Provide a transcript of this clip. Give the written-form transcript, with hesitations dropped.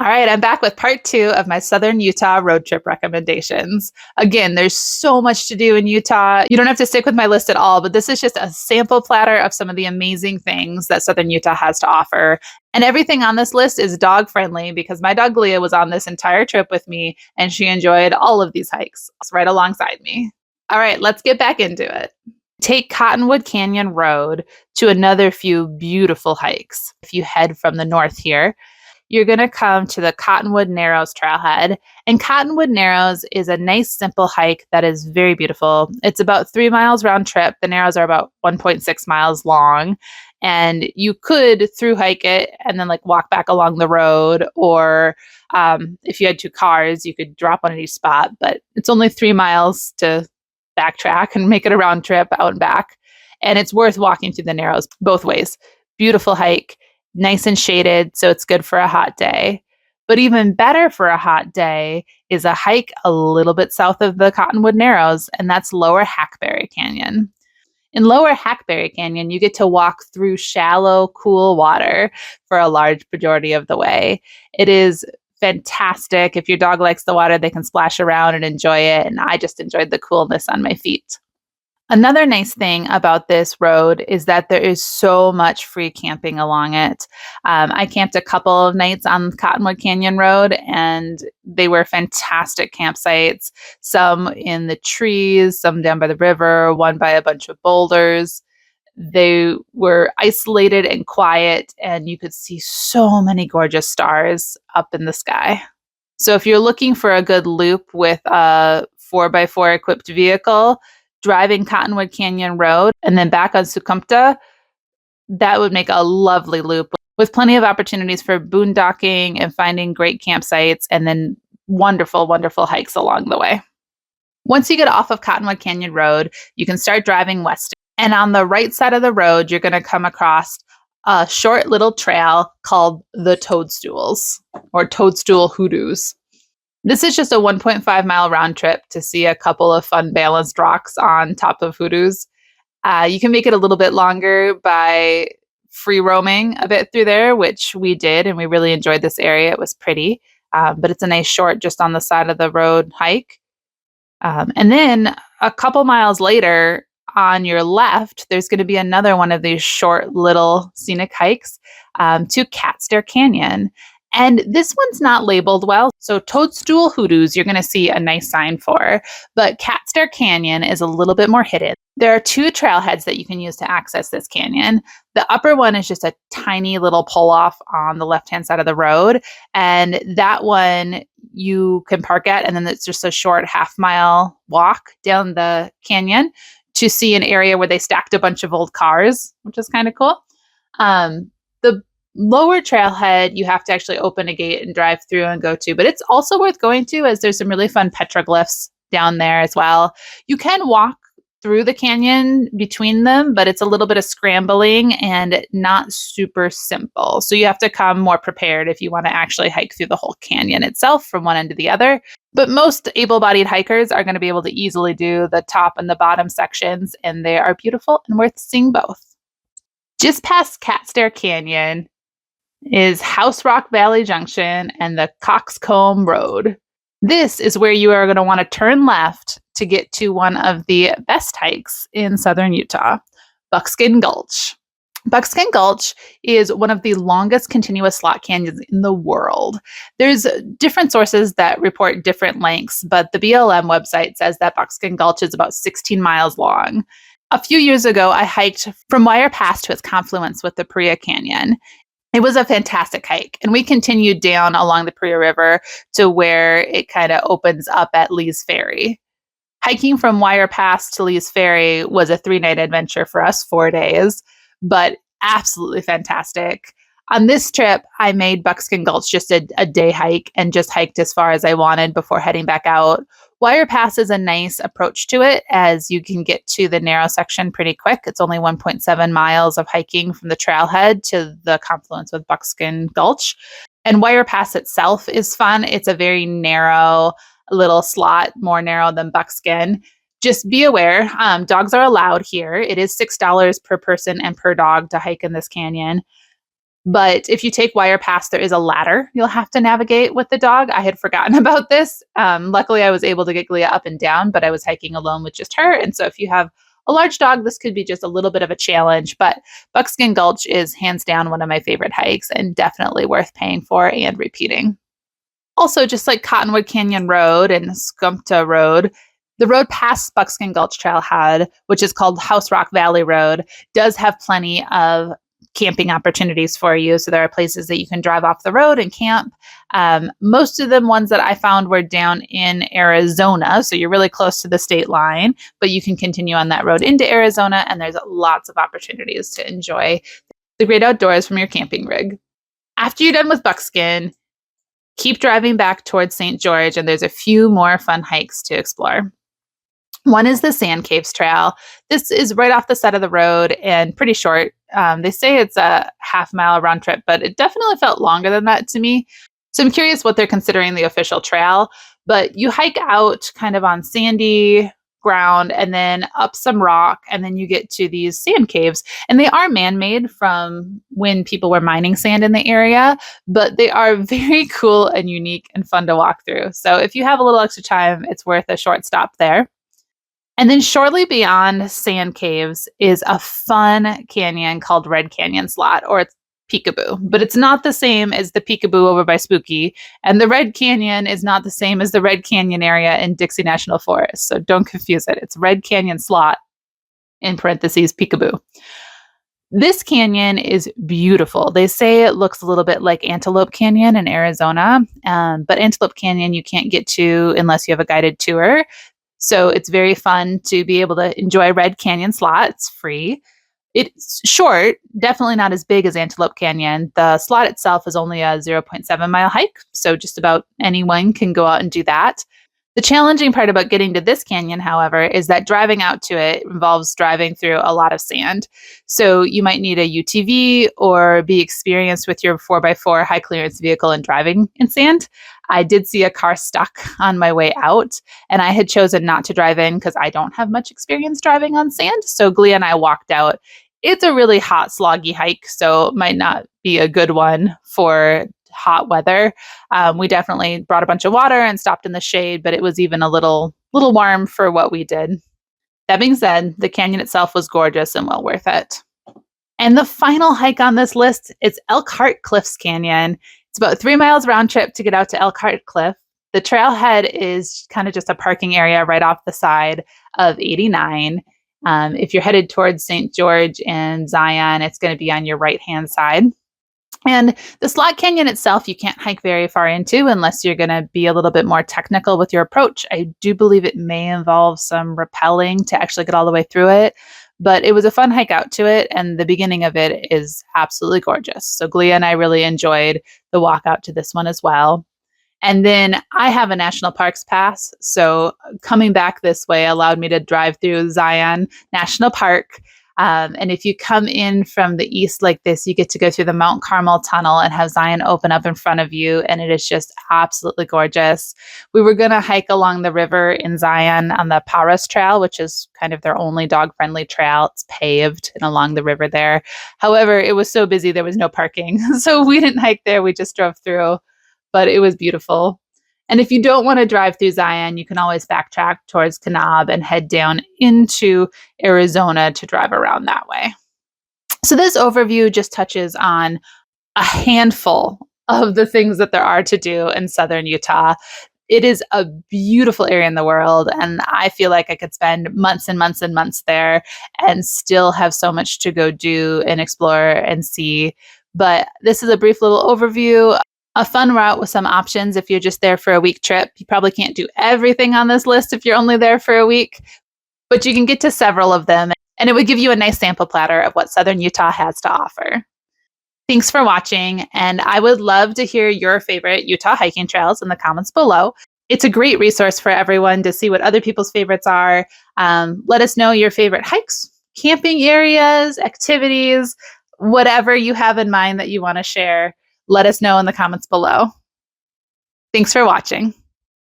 All right, I'm back with part 2 of my Southern Utah road trip recommendations. Again, there's so much to do in Utah. You don't have to stick with my list at all, but this is just a sample platter of some of the amazing things that Southern Utah has to offer. And everything on this list is dog friendly because my dog Leah was on this entire trip with me and she enjoyed all of these hikes right alongside me. All right, let's get back into it. Take Cottonwood Canyon Road to another few beautiful hikes. If you head from the north here, you're going to come to the Cottonwood Narrows trailhead. And Cottonwood Narrows is a nice, simple hike that is very beautiful. It's about 3 miles round trip. The Narrows are about 1.6 miles long. And you could through hike it and then walk back along the road. Or if you had 2 cars, you could drop one at each spot. But it's only 3 miles to backtrack and make it a round trip out and back. And it's worth walking through the Narrows both ways. Beautiful hike. Nice and shaded, so it's good for a hot day. But even better for a hot day is a hike a little bit south of the Cottonwood Narrows, and that's Lower Hackberry Canyon. In Lower Hackberry Canyon, you get to walk through shallow, cool water for a large majority of the way. It is fantastic. If your dog likes the water, they can splash around and enjoy it, and I just enjoyed the coolness on my feet. Another nice thing about this road is that there is so much free camping along it. I camped a couple of nights on Cottonwood Canyon Road, and they were fantastic campsites. Some in the trees, some down by the river, one by a bunch of boulders. They were isolated and quiet, and you could see so many gorgeous stars up in the sky. So if you're looking for a good loop with a 4x4 equipped vehicle, driving Cottonwood Canyon Road and then back on Sukumta, that would make a lovely loop with plenty of opportunities for boondocking and finding great campsites and then wonderful, wonderful hikes along the way. Once you get off of Cottonwood Canyon Road, you can start driving west. And on the right side of the road, you're going to come across a short little trail called the Toadstools or Toadstool Hoodoos. This is just a 1.5 mile round trip to see a couple of fun balanced rocks on top of Hoodoos. You can make it a little bit longer by free roaming a bit through there, which we did, and we really enjoyed this area. It was pretty, but it's a nice short just on the side of the road hike. And then a couple miles later on your left, there's going to be another one of these short little scenic hikes to Catstair Canyon. And this one's not labeled well. So Toadstool Hoodoos, you're going to see a nice sign for, but Catstair Canyon is a little bit more hidden. There are 2 trailheads that you can use to access this canyon. The upper one is just a tiny little pull off on the left-hand side of the road. And that one you can park at, and then it's just a short half-mile walk down the canyon to see an area where they stacked a bunch of old cars, which is kind of cool. The lower trailhead, you have to actually open a gate and drive through and go to, but it's also worth going to as there's some really fun petroglyphs down there as well. You can walk through the canyon between them, but it's a little bit of scrambling and not super simple. So you have to come more prepared if you want to actually hike through the whole canyon itself from one end to the other. But most able-bodied hikers are going to be able to easily do the top and the bottom sections, and they are beautiful and worth seeing both. Just past Catstair Canyon is House Rock Valley Junction and the Coxcomb Road. This is where you are going to want to turn left to get to one of the best hikes in southern Utah, Buckskin Gulch. Buckskin Gulch is one of the longest continuous slot canyons in the world. There's different sources that report different lengths, but the BLM website says that Buckskin Gulch is about 16 miles long. A few years ago, I hiked from Wire Pass to its confluence with the Paria Canyon. It was a fantastic hike, and we continued down along the Paria River to where it kind of opens up at Lee's Ferry. Hiking from Wire Pass to Lee's Ferry was a 3-night adventure for us, 4 days, but absolutely fantastic. On this trip, I made Buckskin Gulch just a day hike and just hiked as far as I wanted before heading back out. Wire Pass is a nice approach to it as you can get to the narrow section pretty quick. It's only 1.7 miles of hiking from the trailhead to the confluence with Buckskin Gulch. And Wire Pass itself is fun. It's a very narrow little slot, more narrow than Buckskin. Just be aware, dogs are allowed here. It is $6 per person and per dog to hike in this canyon. But if you take wire paths, there is a ladder you'll have to navigate with the dog. I had forgotten about this. Luckily, I was able to get Glia up and down, but I was hiking alone with just her. And so if you have a large dog, this could be just a little bit of a challenge. But Buckskin Gulch is hands down one of my favorite hikes and definitely worth paying for and repeating. Also, just like Cottonwood Canyon Road and Scumpta Road, the road past Buckskin Gulch Trailhead, which is called House Rock Valley Road, does have plenty of camping opportunities for you. So there are places that you can drive off the road and camp. Most of them ones that I found were down in Arizona. So you're really close to the state line, but you can continue on that road into Arizona, and there's lots of opportunities to enjoy the great outdoors from your camping rig. After you're done with Buckskin, keep driving back towards St. George, and there's a few more fun hikes to explore. One is the Sand Caves Trail. This is right off the side of the road and pretty short. They say it's a half-mile round trip, but it definitely felt longer than that to me. So I'm curious what they're considering the official trail. But you hike out kind of on sandy ground and then up some rock, and then you get to these sand caves. And they are man-made from when people were mining sand in the area, but they are very cool and unique and fun to walk through. So if you have a little extra time, it's worth a short stop there. And then shortly beyond Sand Caves is a fun canyon called Red Canyon Slot, or it's Peekaboo. But it's not the same as the Peekaboo over by Spooky. And the Red Canyon is not the same as the Red Canyon area in Dixie National Forest. So don't confuse it. It's Red Canyon Slot, in parentheses, Peekaboo. This canyon is beautiful. They say it looks a little bit like Antelope Canyon in Arizona. But Antelope Canyon you can't get to unless you have a guided tour. So it's very fun to be able to enjoy Red Canyon Slot. It's free. It's short, definitely not as big as Antelope Canyon. The slot itself is only a 0.7 mile hike, so just about anyone can go out and do that. The challenging part about getting to this canyon, however, is that driving out to it involves driving through a lot of sand. So you might need a UTV or be experienced with your 4x4 high clearance vehicle and driving in sand. I did see a car stuck on my way out, and I had chosen not to drive in because I don't have much experience driving on sand. So Glia and I walked out. It's a really hot, sloggy hike, so it might not be a good one for hot weather. We definitely brought a bunch of water and stopped in the shade, but it was even a little warm for what we did. That being said, the canyon itself was gorgeous and well worth it. And the final hike on this list is Elkhart Cliffs Canyon. It's about 3 miles round trip to get out to Elkhart Cliff. The trailhead is kind of just a parking area right off the side of 89. If you're headed towards St. George and Zion, it's going to be on your right-hand side. And the Slot Canyon itself, you can't hike very far into unless you're going to be a little bit more technical with your approach. I do believe it may involve some rappelling to actually get all the way through it. But it was a fun hike out to it, and the beginning of it is absolutely gorgeous. So Glia and I really enjoyed the walk out to this one as well. And then I have a national parks pass, so coming back this way allowed me to drive through Zion National Park. And if you come in from the east like this, you get to go through the Mount Carmel Tunnel and have Zion open up in front of you. And it is just absolutely gorgeous. We were going to hike along the river in Zion on the Paras Trail, which is kind of their only dog-friendly trail. It's paved and along the river there. However, it was so busy, there was no parking. So we didn't hike there. We just drove through, but it was beautiful. And if you don't want to drive through Zion, you can always backtrack towards Kanab and head down into Arizona to drive around that way. So this overview just touches on a handful of the things that there are to do in southern Utah. It is a beautiful area in the world, and I feel like I could spend months and months and months there and still have so much to go do and explore and see. But this is a brief little overview. A fun route with some options if you're just there for a week trip. You probably can't do everything on this list if you're only there for a week, but you can get to several of them, and it would give you a nice sample platter of what southern Utah has to offer. Thanks for watching, and I would love to hear your favorite Utah hiking trails in the comments below. It's a great resource for everyone to see what other people's favorites are. Let us know your favorite hikes, camping areas, activities, whatever you have in mind that you want to share. Let us know in the comments below. Thanks for watching.